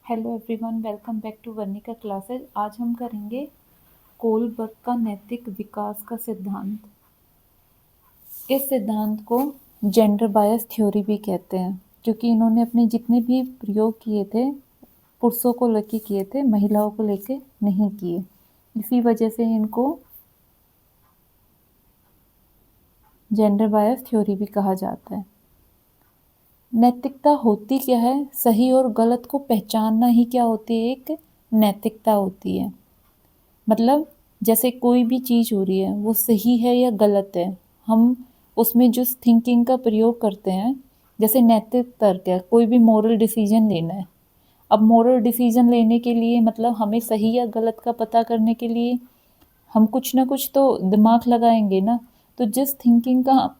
Hello everyone, welcome back to Varnika classes. आज हम करेंगे कोलबर्ग का नैतिक विकास का सिद्धांत। इस सिद्धांत को जेंडर बायस थ्योरी भी कहते हैं, क्योंकि इन्होंने अपने जितने भी प्रयोग किए थे पुरुषों को लेके किए थे, महिलाओं को लेके नहीं किए। इसी वजह से इनको जेंडर बायस थ्योरी भी कहा जाता है। नैतिकता होती क्या है? सही और गलत को पहचानना ही क्या होती है? एक नैतिकता होती है। मतलब जैसे कोई भी चीज़ हो रही है वो सही है या गलत है, हम उसमें जिस थिंकिंग का प्रयोग करते हैं, जैसे नैतिक तर्क है, कोई भी मोरल डिसीजन लेना है। अब मोरल डिसीजन लेने के लिए मतलब हमें सही या गलत का पता करने के लिए हम कुछ ना कुछ तो दिमाग लगाएंगे ना। तो जिस थिंकिंग का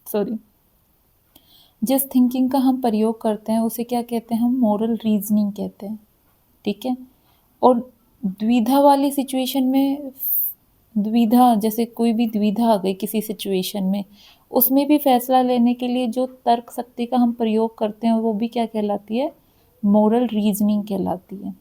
सॉरी जिस थिंकिंग का हम प्रयोग करते हैं उसे क्या कहते हैं? हम मोरल रीजनिंग कहते हैं। ठीक है। और द्विधा वाली सिचुएशन में, द्विधा जैसे कोई भी द्विधा आ गई किसी सिचुएशन में, उसमें भी फैसला लेने के लिए जो तर्क शक्ति का हम प्रयोग करते हैं वो भी क्या कहलाती है? मोरल रीजनिंग कहलाती है।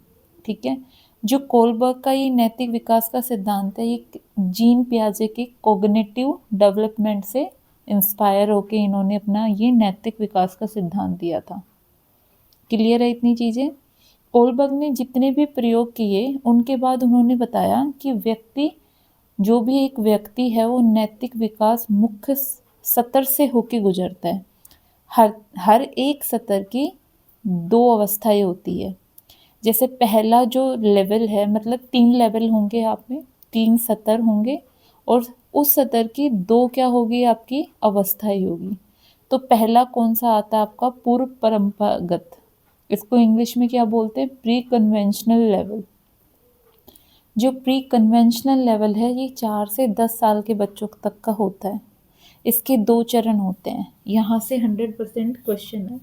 ठीक है। जो कोलबर्ग का ये नैतिक विकास का सिद्धांत है, ये जीन पियाजे के कोग्निटिव डेवलपमेंट से इंस्पायर होके इन्होंने अपना ये नैतिक विकास का सिद्धांत दिया था। क्लियर है इतनी चीज़ें? कोलबर्ग ने जितने भी प्रयोग किए उनके बाद उन्होंने बताया कि जो भी एक व्यक्ति है वो नैतिक विकास मुख्य सतर से होके गुजरता है। हर एक सतर की दो अवस्थाएं होती है। जैसे पहला जो लेवल है, मतलब 3 लेवल होंगे, आप में 3 सतर होंगे और उस सतर की 2 क्या होगी? आपकी अवस्थाएं होगी। तो पहला कौन सा आता है आपका? पूर्व परंपरागत। इसको इंग्लिश में क्या बोलते हैं? Pre conventional level. जो प्री कन्वेंशनल लेवल है ये 4 से 10 साल के बच्चों तक का होता है। इसके 2 चरण होते हैं। यहाँ से 100% क्वेश्चन है।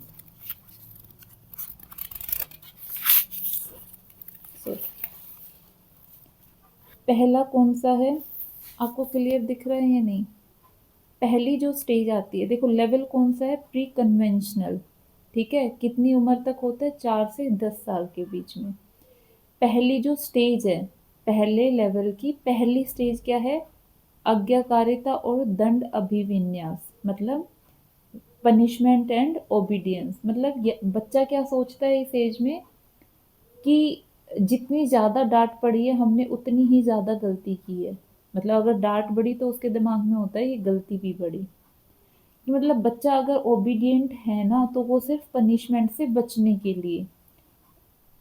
पहला कौन सा है? आपको क्लियर दिख रहा है या नहीं? पहली जो स्टेज आती है, देखो लेवल कौन सा है? Pre conventional. ठीक है। कितनी उम्र तक होता है? 4 से 10 साल के बीच में। पहली जो स्टेज है, पहले लेवल की पहली स्टेज क्या है? आज्ञाकारिता और दंड अभिविन्यास, मतलब पनिशमेंट एंड ओबीडियंस। मतलब बच्चा क्या सोचता है इस एज में कि जितनी ज़्यादा डांट पड़ी है हमने उतनी ही ज़्यादा गलती की है। मतलब अगर डांट बढ़ी तो उसके दिमाग में होता है ये गलती भी बढ़ी। मतलब बच्चा अगर ओबीडियंट है ना तो वो सिर्फ पनिशमेंट से बचने के लिए,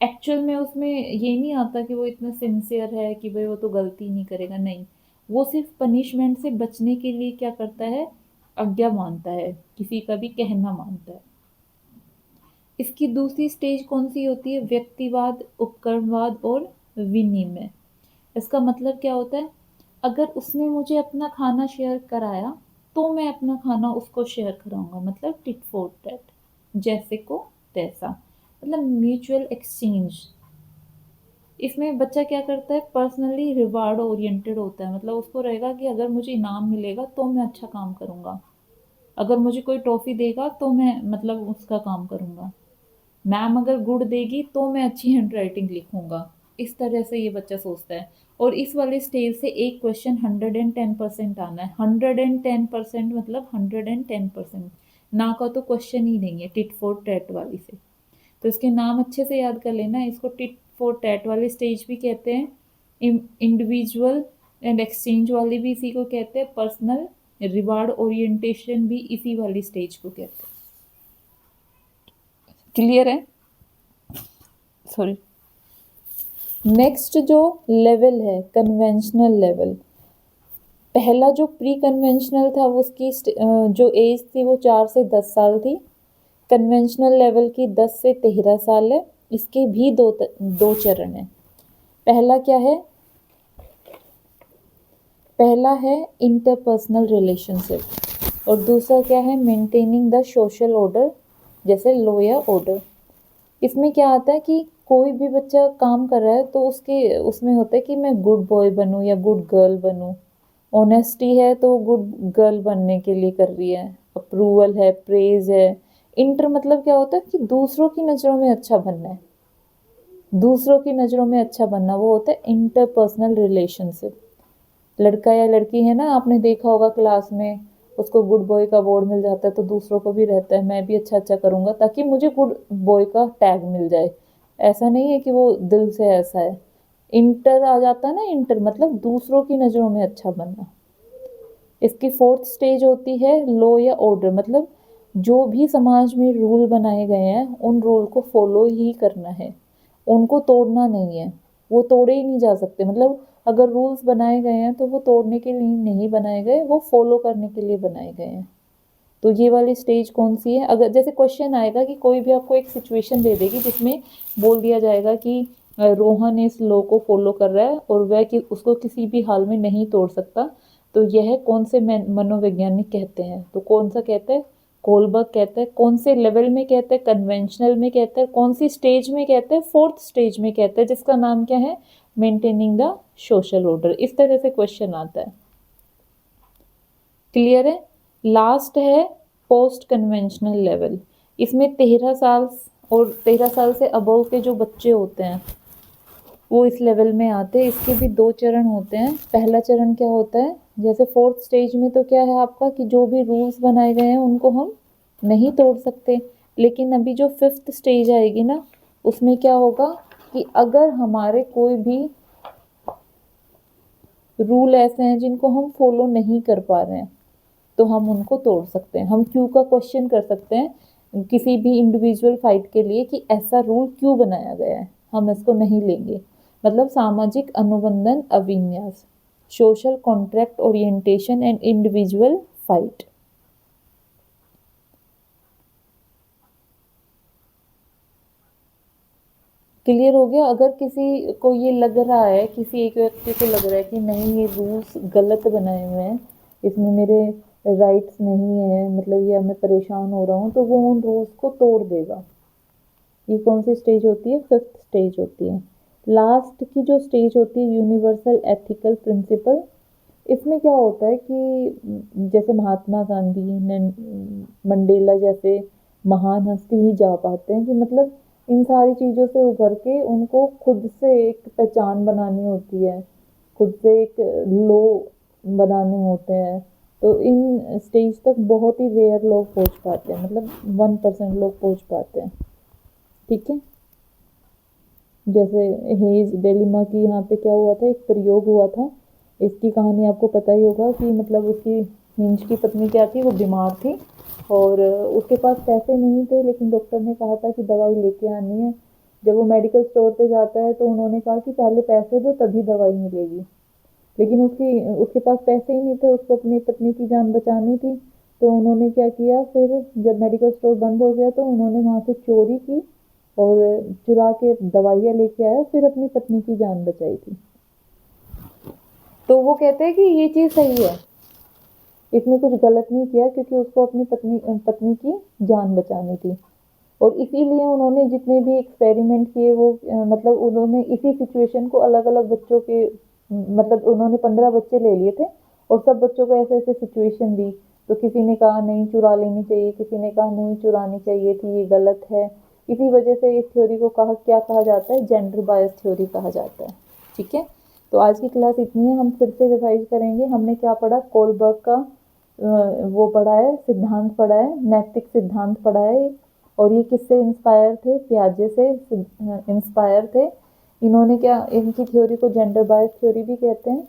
एक्चुअल में उसमें ये नहीं आता कि वो इतना सिंसियर है कि भाई वो तो गलती नहीं करेगा। नहीं, वो सिर्फ पनिशमेंट से बचने के लिए क्या करता है? आज्ञा मानता है, किसी का भी कहना मानता है। इसकी दूसरी स्टेज कौन सी होती है? व्यक्तिवाद, उपकरणवाद और विनिमय। इसका मतलब क्या होता है? अगर उसने मुझे अपना खाना शेयर कराया तो मैं अपना खाना उसको शेयर कराऊंगा, मतलब टिट फॉर टैट, जैसे को तैसा, मतलब म्यूचुअल एक्सचेंज। इसमें बच्चा क्या करता है? पर्सनली रिवार्ड ओरिएंटेड होता है। मतलब उसको रहेगा कि अगर मुझे इनाम मिलेगा तो मैं अच्छा काम करूंगा, अगर मुझे कोई ट्रॉफी देगा तो मैं मतलब उसका काम करूंगा, मैम अगर गुड देगी तो मैं अच्छी हैंड राइटिंग लिखूंगा। इस तरह से ये बच्चा सोचता है। और इस वाले स्टेज से एक क्वेश्चन 110% आना है। 110% मतलब 110%। ना का तो क्वेश्चन ही नहीं है टिट फॉर टैट वाली से। तो इसके नाम अच्छे से याद कर लेना। इसको टिट फॉर टैट वाली स्टेज भी कहते हैं, इंडिविजुअल एंड एक्सचेंज वाली भी इसी को कहते हैं, पर्सनल रिवार्ड ओरिएंटेशन भी इसी वाली स्टेज को कहते हैं। क्लियर है? सॉरी। नेक्स्ट जो लेवल है कन्वेंशनल लेवल। पहला जो प्री कन्वेंशनल था वो उसकी जो एज थी वो 4 से 10 साल थी। कन्वेंशनल लेवल की 10 से 13 साल है। इसके भी दो चरण है। पहला क्या है? पहला है इंटरपर्सनल रिलेशनशिप और दूसरा क्या है? मेंटेनिंग द सोशल ऑर्डर, जैसे लॉ या ऑर्डर। इसमें क्या आता है कि कोई भी बच्चा काम कर रहा है तो उसके उसमें होता है कि मैं गुड बॉय बनूं या गुड गर्ल बनूं। ऑनेस्टी है तो गुड गर्ल बनने के लिए कर रही है। अप्रूवल है, प्रेज है। इंटर मतलब क्या होता है कि दूसरों की नज़रों में अच्छा बनना है। दूसरों की नज़रों में अच्छा बनना वो होता है इंटरपर्सनल रिलेशनशिप। लड़का या लड़की है ना, आपने देखा होगा क्लास में, उसको गुड बॉय का अवार्ड मिल जाता है तो दूसरों को भी रहता है मैं भी अच्छा अच्छा करूँगा ताकि मुझे गुड बॉय का टैग मिल जाए। ऐसा नहीं है कि वो दिल से ऐसा है। इंटर आ जाता है ना, इंटर मतलब दूसरों की नज़रों में अच्छा बनना। इसकी फोर्थ स्टेज होती है लॉ या ऑर्डर, मतलब जो भी समाज में रूल बनाए गए हैं उन रूल को फॉलो ही करना है, उनको तोड़ना नहीं है। वो तोड़े ही नहीं जा सकते, मतलब अगर रूल्स बनाए गए हैं तो वो तोड़ने के लिए नहीं बनाए गए, वो फॉलो करने के लिए बनाए गए हैं। तो ये वाली स्टेज कौन सी है? अगर जैसे क्वेश्चन आएगा कि कोई भी आपको एक सिचुएशन दे देगी जिसमें बोल दिया जाएगा कि रोहन इस लॉ को फॉलो कर रहा है और वह कि उसको किसी भी हाल में नहीं तोड़ सकता, तो यह कौन से मनोवैज्ञानिक कहते हैं? तो कौन सा कहता है? कोलबर्ग कहता है। कौन से लेवल में कहता है? कन्वेंशनल में कहता है। कौन सी स्टेज में कहता है? फोर्थ स्टेज में कहता है, जिसका नाम क्या है? Maintaining the social order. इस तरह से क्वेश्चन आता है। क्लियर है? लास्ट है पोस्ट कन्वेंशनल लेवल। इसमें 13 साल और 13 साल से अबव के जो बच्चे होते हैं वो इस लेवल में आते हैं। इसके भी 2 चरण होते हैं। पहला चरण क्या होता है? जैसे फोर्थ स्टेज में तो क्या है आपका कि जो भी रूल्स बनाए गए हैं उनको हम नहीं तोड़ सकते, लेकिन अभी जो फिफ्थ स्टेज आएगी ना, उसमें क्या होगा कि अगर हमारे कोई भी रूल ऐसे हैं जिनको हम फॉलो नहीं कर पा रहे हैं तो हम उनको तोड़ सकते हैं। हम क्यों का क्वेश्चन कर सकते हैं किसी भी इंडिविजुअल फाइट के लिए कि ऐसा रूल क्यों बनाया गया है, हम इसको नहीं लेंगे। मतलब सामाजिक अनुबंधन अविन्यास, social contract orientation and individual fight. Clear हो गया? अगर किसी को ये लग रहा है, किसी एक व्यक्ति को लग रहा है कि नहीं ये रूल्स गलत बनाए हुए हैं, इसमें मेरे राइट्स नहीं है, मतलब ये मैं परेशान हो रहा हूँ, तो वो उन रूल्स को तोड़ देगा। ये कौन सी स्टेज होती है? फिफ्थ स्टेज होती है। लास्ट की जो स्टेज होती है यूनिवर्सल एथिकल प्रिंसिपल। इसमें क्या होता है कि जैसे महात्मा गांधी, मंडेला जैसे महान हस्ती ही जा पाते हैं कि मतलब इन सारी चीज़ों से उभर के उनको खुद से एक पहचान बनानी होती है, खुद से एक लो बनाने होते हैं। तो इन स्टेज तक बहुत ही रेयर लोग पहुंच पाते हैं, मतलब 1% लोग पहुंच पाते हैं। ठीक है? जैसे हेज डेलिमा की यहाँ पे क्या हुआ था, एक प्रयोग हुआ था। इसकी कहानी आपको पता ही होगा कि मतलब उसकी हिंज की पत्नी क्या थी, वो बीमार थी और उसके पास पैसे नहीं थे, लेकिन डॉक्टर ने कहा था कि दवाई लेके आनी है। जब वो मेडिकल स्टोर पे जाता है तो उन्होंने कहा कि पहले पैसे दो तभी दवाई मिलेगी, लेकिन उसके पास पैसे ही नहीं थे, उसको अपनी पत्नी की जान बचानी थी। तो उन्होंने क्या किया, फिर जब मेडिकल स्टोर बंद हो गया तो उन्होंने वहाँ से चोरी की और चुरा के दवाइयाँ लेके आया, फिर अपनी पत्नी की जान बचाई थी। तो वो कहते हैं कि ये चीज़ सही है, इसमें कुछ गलत नहीं किया क्योंकि उसको अपनी पत्नी की जान बचानी थी। और इसीलिए उन्होंने जितने भी एक्सपेरिमेंट किए वो मतलब उन्होंने इसी सिचुएशन को अलग अलग बच्चों के मतलब उन्होंने 15 बच्चे ले लिए थे और सब बच्चों को ऐसे ऐसे सिचुएशन दी। तो किसी ने कहा नहीं चुरा लेनी चाहिए, किसी ने कहा नहीं चुरानी चाहिए थी, ये गलत है। इसी वजह से इस थ्योरी को क्या कहा जाता है? जेंडर बायस थ्योरी कहा जाता है। ठीक है? तो आज की क्लास इतनी है। हम फिर से रिवाइज करेंगे। हमने क्या पढ़ा? कोलबर्ग का वो पढ़ा है, सिद्धांत पढ़ा है, नैतिक सिद्धांत पढ़ा है। और ये किससे इंस्पायर थे? पियाजे से इंस्पायर थे। इन्होंने क्या, इनकी थ्योरी को जेंडर बायस थ्योरी भी कहते हैं।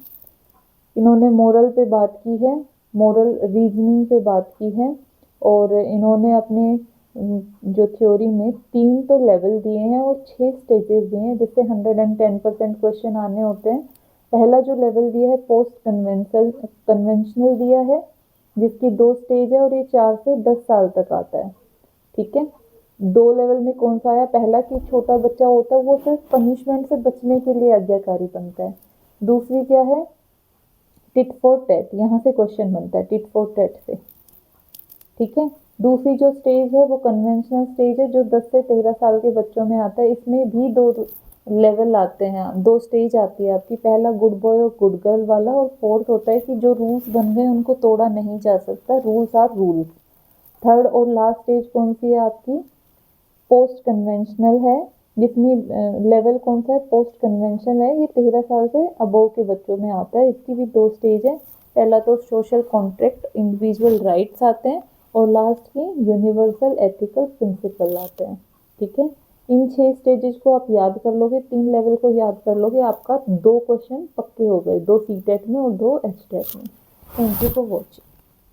इन्होंने मोरल पे बात की है, मोरल रीजनिंग पे बात की है। और इन्होंने अपने जो थ्योरी में 3 तो लेवल दिए हैं और 6 स्टेजेस दिए हैं, जिससे 110% क्वेश्चन आने होते हैं। पहला जो लेवल दिया है पोस्ट कन्वेंशनल दिया है, जिसकी 2 स्टेज है और ये 4 से 10 साल तक आता है। ठीक है? 2 लेवल में कौन सा आया? पहला कि छोटा बच्चा होता है वो सिर्फ पनिशमेंट से बचने के लिए आज्ञाकारी बनता है। दूसरी क्या है? टिट फॉर टैट, यहाँ से क्वेश्चन बनता है टिट फॉर टैट से। ठीक है? दूसरी जो स्टेज है वो कन्वेंशनल स्टेज है, जो 10 से 13 साल के बच्चों में आता है। इसमें भी 2 लेवल आते हैं, 2 स्टेज आती है आपकी। पहला गुड बॉय और गुड गर्ल वाला, और फोर्थ होता है कि जो रूल्स बन गए उनको तोड़ा नहीं जा सकता, रूल्स आर रूल्स। थर्ड और लास्ट स्टेज कौन सी है आपकी? पोस्ट कन्वेंशनल है, जिसमें लेवल कौन सा है, पोस्ट कन्वेंशन है, ये 13 साल से अबव के बच्चों में आता है। इसकी भी 2 स्टेज है। पहला तो सोशल कॉन्ट्रैक्ट, इंडिविजुअल राइट्स आते हैं, और लास्ट की यूनिवर्सल एथिकल प्रिंसिपल आते हैं। ठीक है, इन 6 स्टेजेस को आप याद कर लोगे, 3 लेवल को याद कर लोगे, आपका 2 क्वेश्चन पक्के हो गए, 2 सीटेट में और 2 एचटेट में। Thank you for watching.